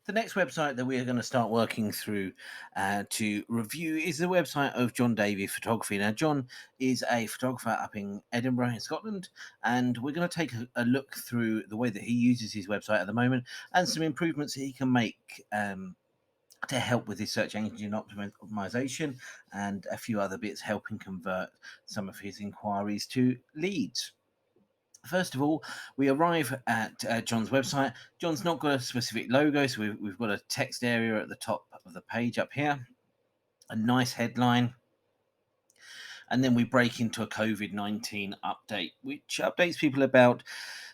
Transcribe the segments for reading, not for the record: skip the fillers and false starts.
The next website that we are going to start working through to review is the website of John Davey Photography. Now, John is a photographer up in Edinburgh, in Scotland, and we're going to take a look through the way that he uses his website at the moment and some improvements that he can make to help with his search engine optimization and a few other bits helping convert some of his inquiries to leads. First of all, we arrive at John's website. John's not got a specific logo, so we've got a text area at the top of the page up here, a nice headline, and then we break into a COVID-19 update, which updates people about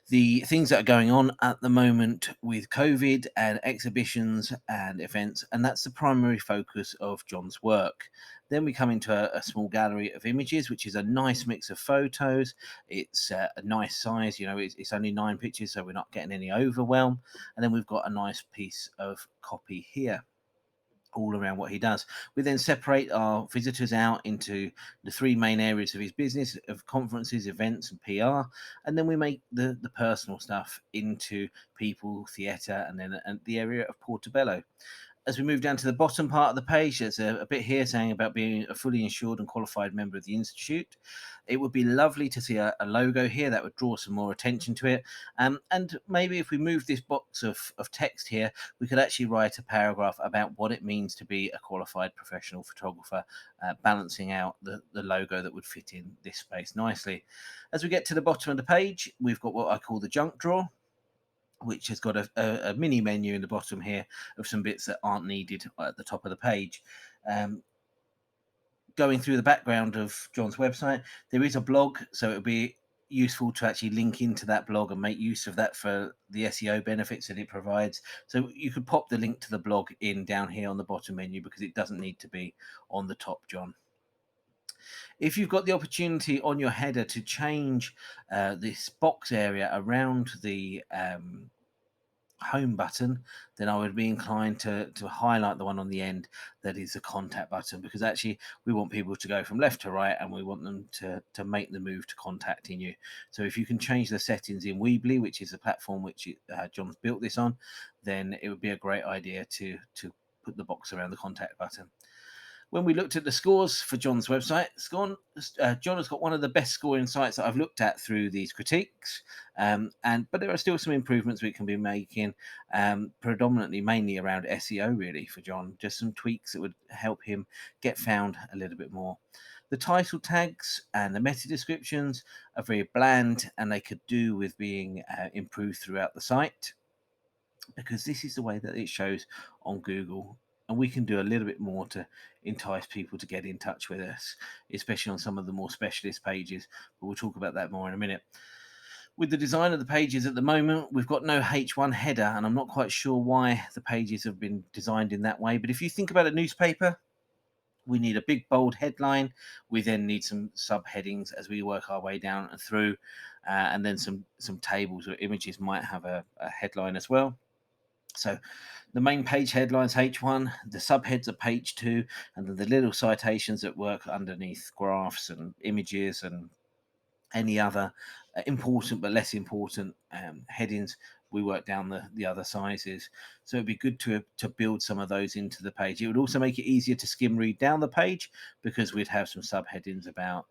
the things that are going on at the moment with COVID and exhibitions and events, and that's the primary focus of John's work. Then we come into a small gallery of images, which is a nice mix of photos. It's a nice size, it's only 9 pictures, so we're not getting any overwhelm. And then we've got a nice piece of copy here all around what he does. We then separate our visitors out into the three main areas of his business of conferences, events, and PR, and then we make the personal stuff into people, theatre, and then the area of Portobello. As we move down to the bottom part of the page, there's a bit here saying about being a fully insured and qualified member of the Institute. It would be lovely to see a logo here that would draw some more attention to it. And maybe if we move this box of text here, we could actually write a paragraph about what it means to be a qualified professional photographer, balancing out the logo that would fit in this space nicely. As we get to the bottom of the page, we've got what I call the junk drawer, which has got a mini menu in the bottom here of some bits that aren't needed at the top of the page. Going through the background of John's website, there is a blog, so it would be useful to actually link into that blog and make use of that for the SEO benefits that it provides. So you could pop the link to the blog in down here on the bottom menu because it doesn't need to be on the top, John. If you've got the opportunity on your header to change this box area around the home button, then I would be inclined to highlight the one on the end that is the contact button, because actually we want people to go from left to right and we want them to make the move to contacting you. So if you can change the settings in Weebly, which is the platform which John's built this on, then it would be a great idea to put the box around the contact button. When we looked at the scores for John's website, John has got one of the best scoring sites that I've looked at through these critiques, but there are still some improvements we can be making, predominantly mainly around SEO really for John, just some tweaks that would help him get found a little bit more. The title tags and the meta descriptions are very bland and they could do with being improved throughout the site, because this is the way that it shows on Google. And we can do a little bit more to entice people to get in touch with us, especially on some of the more specialist pages. But we'll talk about that more in a minute. With the design of the pages at the moment, we've got no H1 header, and I'm not quite sure why the pages have been designed in that way. But if you think about a newspaper, we need a big bold headline. We then need some subheadings as we work our way down and through, and then some tables or images might have a headline as well. So the main page headlines H1, the subheads are page 2, and then the little citations that work underneath graphs and images and any other important but less important headings, we work down the other sizes. So it'd be good to build some of those into the page. It would also make it easier to skim read down the page because we'd have some subheadings about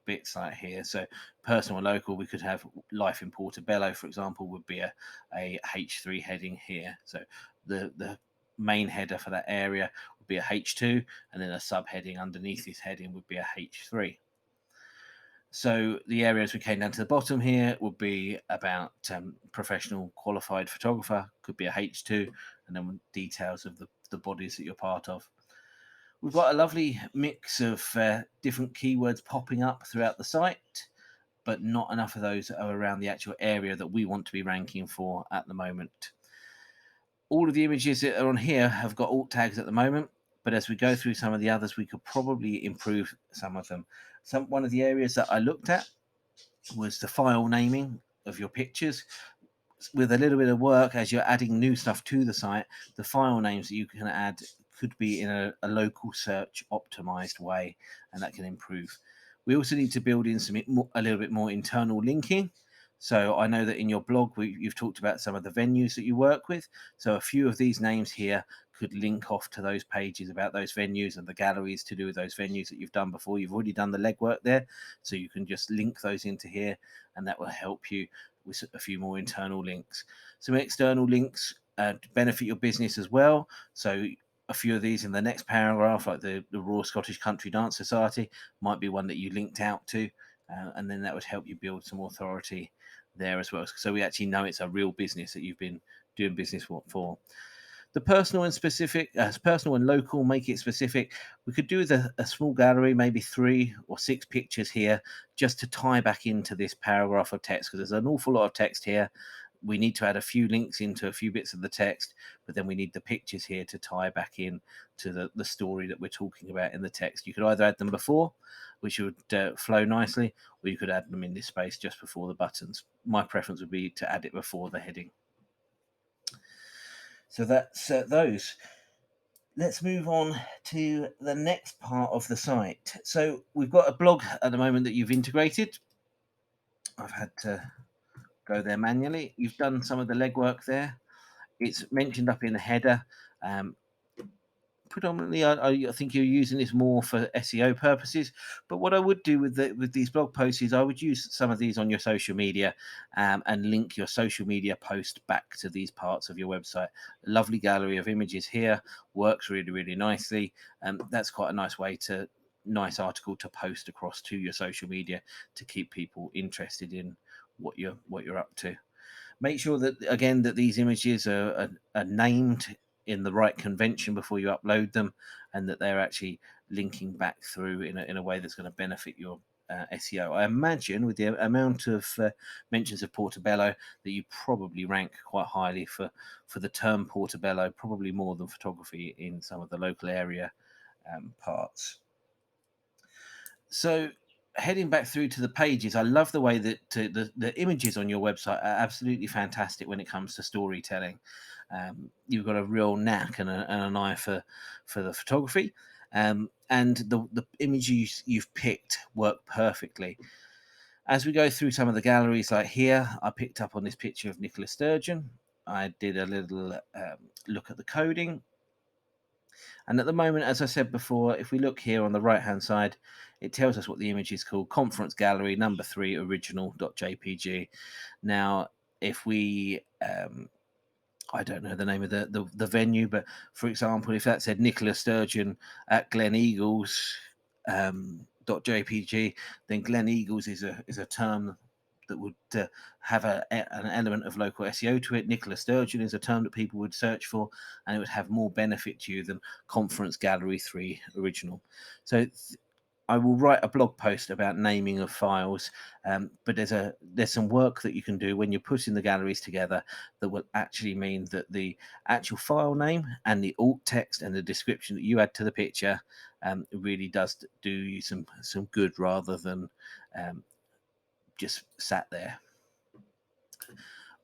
bits like here. So personal and local, we could have life in Portobello, for example, would be a H3 heading here. So the main header for that area would be a H2, and then a subheading underneath this heading would be a H3. So the areas we came down to the bottom here would be about professional qualified photographer, could be a H2, and then details of the bodies that you're part of. We've got a lovely mix of different keywords popping up throughout the site, but not enough of those are around the actual area that we want to be ranking for at the moment. All of the images that are on here have got alt tags at the moment, but as we go through some of the others, we could probably improve some of them. One of the areas that I looked at was the file naming of your pictures. With a little bit of work, as you're adding new stuff to the site, the file names that you can add could be in a local search optimized way, and that can improve. We also need to build in a little bit more internal linking. So I know that in your blog you've talked about some of the venues that you work with. So a few of these names here could link off to those pages about those venues and the galleries to do with those venues that you've done before. You've already done the legwork there, so you can just link those into here, and that will help you with a few more internal links. Some external links benefit your business as well. So a few of these in the next paragraph, like the Royal Scottish Country Dance Society, might be one that you linked out to, and then that would help you build some authority there as well. So we actually know it's a real business that you've been doing business for. The personal and specific, personal and local, make it specific. We could do a small gallery, maybe 3 or 6 pictures here, just to tie back into this paragraph of text, because there's an awful lot of text here. We need to add a few links into a few bits of the text, but then we need the pictures here to tie back in to the story that we're talking about in the text. You could either add them before, which would flow nicely, or you could add them in this space just before the buttons. My preference would be to add it before the heading. So that's those. Let's move on to the next part of the site. So we've got a blog at the moment that you've integrated. I've had to go there manually. You've done some of the legwork there. It's mentioned up in the header. Predominantly, I think you're using this more for SEO purposes. But what I would do with these blog posts is I would use some of these on your social media, and link your social media post back to these parts of your website. A lovely gallery of images here, works really, really nicely. That's quite a nice article to post across to your social media to keep people interested in what you're up to. Make sure that again that these images are named in the right convention before you upload them, and that they're actually linking back through in a way that's going to benefit your SEO. I imagine with the amount of mentions of Portobello that you probably rank quite highly for the term Portobello, probably more than photography in some of the local area parts. So heading back through to the pages, I love the way that the images on your website are absolutely fantastic when it comes to storytelling. You've got a real knack and an eye for the photography, and the images you've picked work perfectly. As we go through some of the galleries, like here, I picked up on this picture of Nicola Sturgeon. I did a little look at the coding. And at the moment, as I said before, if we look here on the right hand side, it tells us what the image is called: Conference Gallery number 3 original.jpg. Now, if we I don't know the name of the venue, but for example, if that said Nicola Sturgeon at Glen Eagles .jpg, then Glen Eagles is a term that would have an element of local SEO to it. Nicola Sturgeon is a term that people would search for, and it would have more benefit to you than Conference Gallery 3 Original. So I will write a blog post about naming of files, but there's some work that you can do when you're putting the galleries together that will actually mean that the actual file name and the alt text and the description that you add to the picture really does do you some good, rather than just sat there.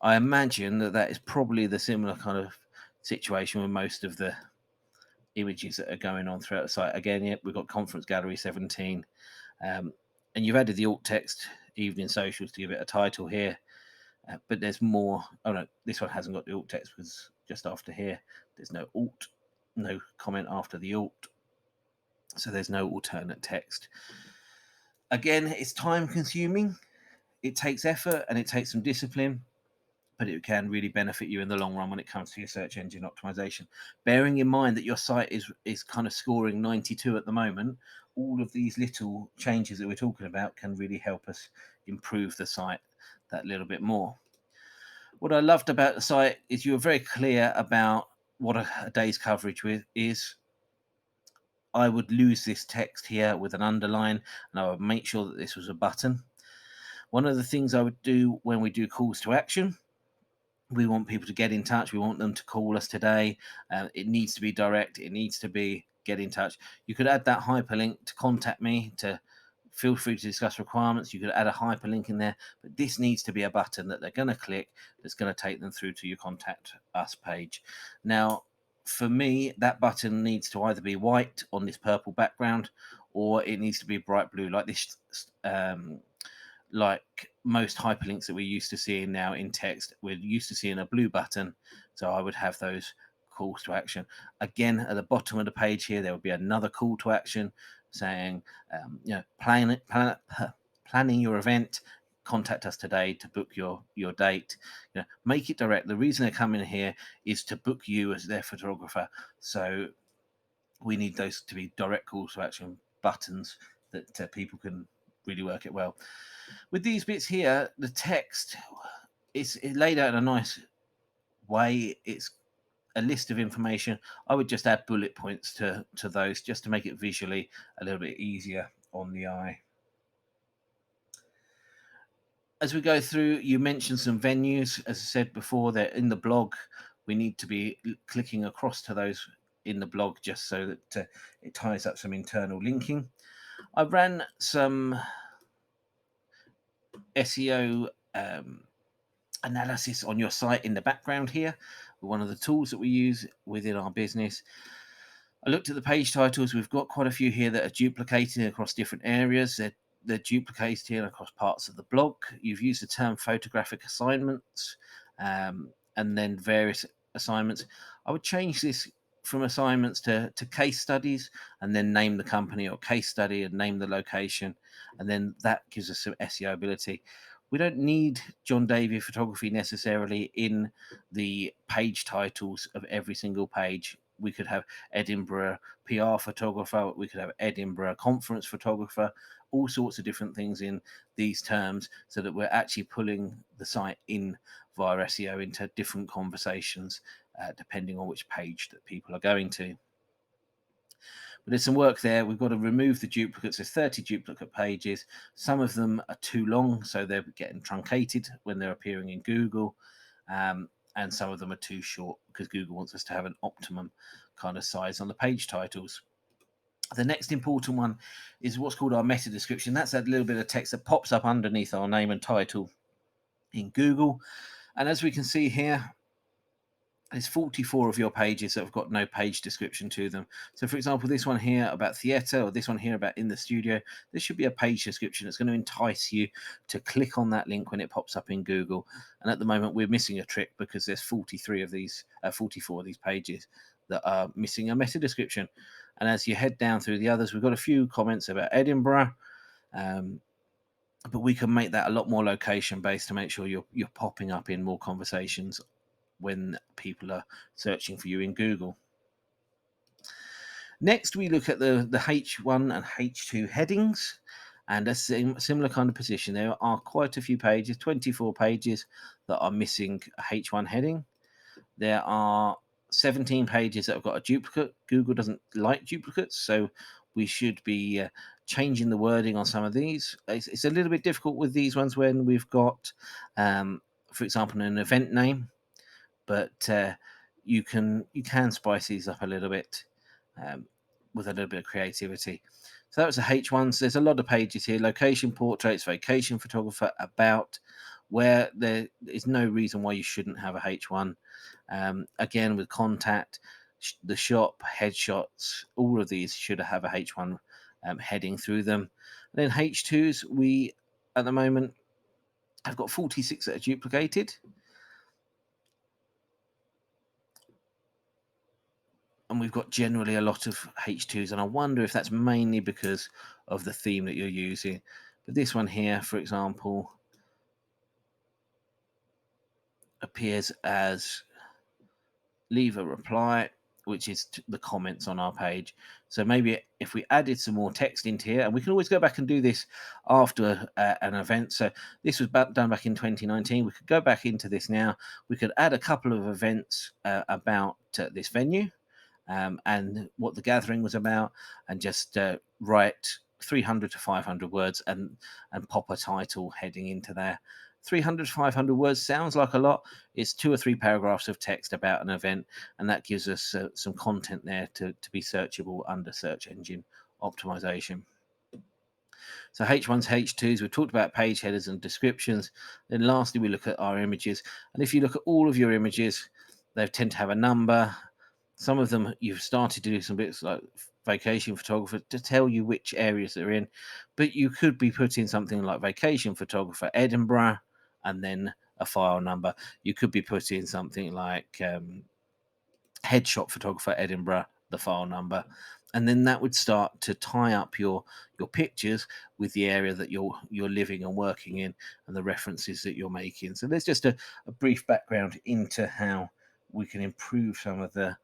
I imagine that is probably the similar kind of situation with most of the images that are going on throughout the site. Again, yeah, we've got Conference Gallery 17, and you've added the alt text evening socials to give it a title here, but there's more. Oh no, this one hasn't got the alt text because just after here there's no comment after the alt, so there's no alternate text. Again, it's time consuming, it takes effort, and it takes some discipline, but it can really benefit you in the long run when it comes to your search engine optimization. Bearing in mind that your site is kind of scoring 92 at the moment, all of these little changes that we're talking about can really help us improve the site that little bit more. What I loved about the site is you were very clear about what a day's coverage is. I would lose this text here with an underline, and I would make sure that this was a button. One of the things I would do when we do calls to action, we want people to get in touch. We want them to call us today. It needs to be direct. It needs to be get in touch. You could add that hyperlink to contact me, to feel free to discuss requirements. You could add a hyperlink in there, but this needs to be a button that they're going to click that's going to take them through to your contact us page. Now, for me, that button needs to either be white on this purple background, or it needs to be bright blue, like this like most hyperlinks that we're used to seeing now in text, we're used to seeing a blue button. So I would have those calls to action. Again, at the bottom of the page here, there would be another call to action saying, planning your event. Contact us today to book your date. Make it direct. The reason they're coming here is to book you as their photographer. So we need those to be direct calls to action buttons that people can really work it well. With these bits here, the text is laid out in a nice way. It's a list of information. I would just add bullet points to those just to make it visually a little bit easier on the eye. As we go through, you mentioned some venues. As I said before, they're in the blog. We need to be clicking across to those in the blog just so that it ties up some internal linking. I ran some SEO analysis on your site in the background here. One of the tools that we use within our business. I looked at the page titles. We've got quite a few here that are duplicated across different areas. They're duplicated here across parts of the blog. You've used the term photographic assignments and then various assignments. I would change this from assignments to case studies, and then name the company or case study and name the location, and then that gives us some SEO ability. We don't need John Davey photography necessarily in the page titles of every single page. We could have Edinburgh PR photographer, we could have Edinburgh conference photographer, all sorts of different things in these terms, so that we're actually pulling the site in via SEO into different conversations, depending on which page that people are going to. But there's some work there. We've got to remove the duplicates. There's 30 duplicate pages. Some of them are too long, so they're getting truncated when they're appearing in Google. And some of them are too short because Google wants us to have an optimum kind of size on the page titles. The next important one is what's called our meta description. That's that little bit of text that pops up underneath our name and title in Google. And as we can see here, there's 44 of your pages that have got no page description to them. So for example, this one here about theatre, or this one here about in the studio, there should be a page description that's going to entice you to click on that link when it pops up in Google. And at the moment we're missing a trick because there's 44 of these pages that are missing a meta description. And as you head down through the others, we've got a few comments about Edinburgh, but we can make that a lot more location based to make sure you're popping up in more conversations when people are searching for you in Google. Next, we look at the H1 and H2 headings, and a similar kind of position. There are quite a few pages, 24 pages, that are missing a H1 heading. There are 17 pages that have got a duplicate. Google doesn't like duplicates, so we should be changing the wording on some of these. It's a little bit difficult with these ones when we've got, for example, an event name. But you can spice these up a little bit with a little bit of creativity. So that was the H1s. There's a lot of pages here: location, portraits, vacation photographer, about, where there is no reason why you shouldn't have a H1. Again, with contact, the shop, headshots, all of these should have a H1 heading through them. And then H2s, we at the moment have got 46 that are duplicated. And we've got generally a lot of H2s, and I wonder if that's mainly because of the theme that you're using. But this one here, for example, appears as leave a reply, which is the comments on our page. So maybe if we added some more text into here, and we can always go back and do this after an event. So this was done back in 2019. We could go back into this now. We could add a couple of events about this venue. And what the gathering was about, and just write 300 to 500 words and pop a title heading into there. 300 to 500 words sounds like a lot. It's 2 or 3 paragraphs of text about an event, and that gives us some content there to be searchable under search engine optimization. So H1s, H2s, we've talked about page headers and descriptions. Then lastly, we look at our images. And if you look at all of your images, they tend to have a number. Some of them you've started to do some bits like vacation photographer to tell you which areas they're in, but you could be putting something like vacation photographer Edinburgh and then a file number. You could be putting something like headshot photographer Edinburgh, the file number, and then that would start to tie up your pictures with the area that you're living and working in and the references that you're making. So there's just a brief background into how we can improve some of the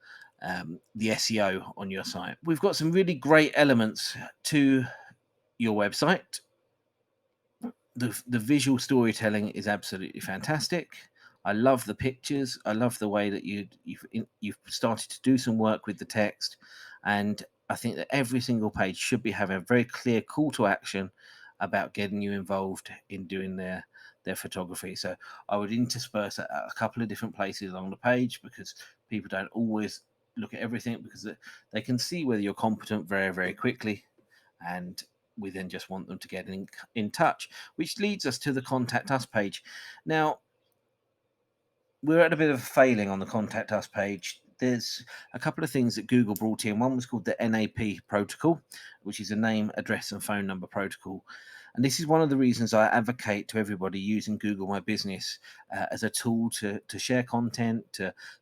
SEO on your site. We've got some really great elements to your website. The visual storytelling is absolutely fantastic. I love the pictures. I love the way that you've started to do some work with the text, and I think that every single page should be having a very clear call to action about getting you involved in doing their photography. So I would intersperse a couple of different places along the page, because people don't always look at everything, because they can see whether you're competent very, very quickly, and we then just want them to get in touch, which leads us to the contact us page. Now, we're at a bit of a failing on the contact us page. There's a couple of things that Google brought in. One was called the NAP protocol, which is a name, address, and phone number protocol. And this is one of the reasons I advocate to everybody using Google My Business as a tool to share content,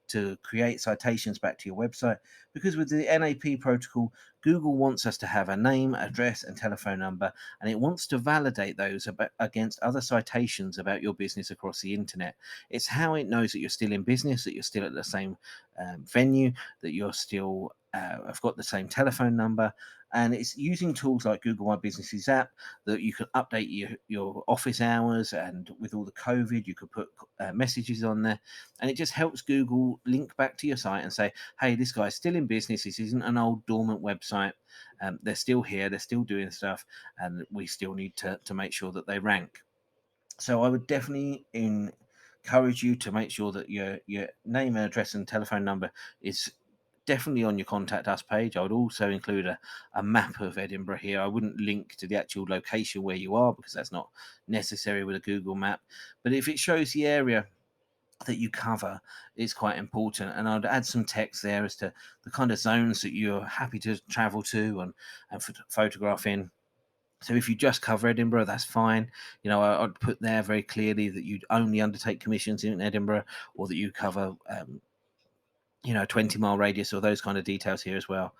to create citations back to your website. Because with the NAP protocol, Google wants us to have a name, address, and telephone number, and it wants to validate those against other citations about your business across the internet. It's how it knows that you're still in business, that you're still at the same venue, that you're still have got the same telephone number. And it's using tools like Google My Business's app that you can update your office hours, and with all the COVID, you could put messages on there, and it just helps Google link back to your site and say, hey, this guy's still in business. This isn't an old dormant website. They're still here. They're still doing stuff, and we still need to make sure that they rank. So I would definitely encourage you to make sure that your name, address, and telephone number is definitely on your contact us page. I would also include a map of Edinburgh here. I wouldn't link to the actual location where you are, because that's not necessary with a Google map. But if it shows the area that you cover, is quite important. And I'd add some text there as to the kind of zones that you're happy to travel to and photograph in. So if you just cover Edinburgh, that's fine. I'd put there very clearly that you'd only undertake commissions in Edinburgh, or that you cover, 20-mile radius, or those kind of details here as well.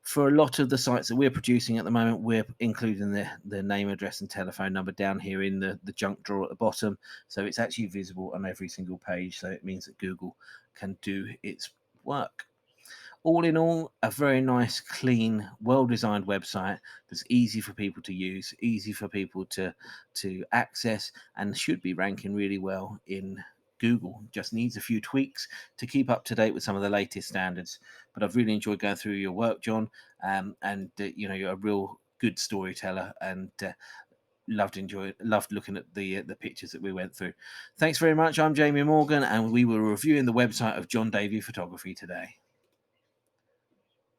For a lot of the sites that we're producing at the moment, we're including the name, address, and telephone number down here in the junk drawer at the bottom. So it's actually visible on every single page. So it means that Google can do its work. All in all, a very nice, clean, well-designed website that's easy for people to use, easy for people to access, and should be ranking really well in Google. Just needs a few tweaks to keep up to date with some of the latest standards. But I've really enjoyed going through your work, John, and you're a real good storyteller, and loved looking at the pictures that we went through. Thanks very much. I'm Jamie Morgan, and we were reviewing the website of John Davey Photography today.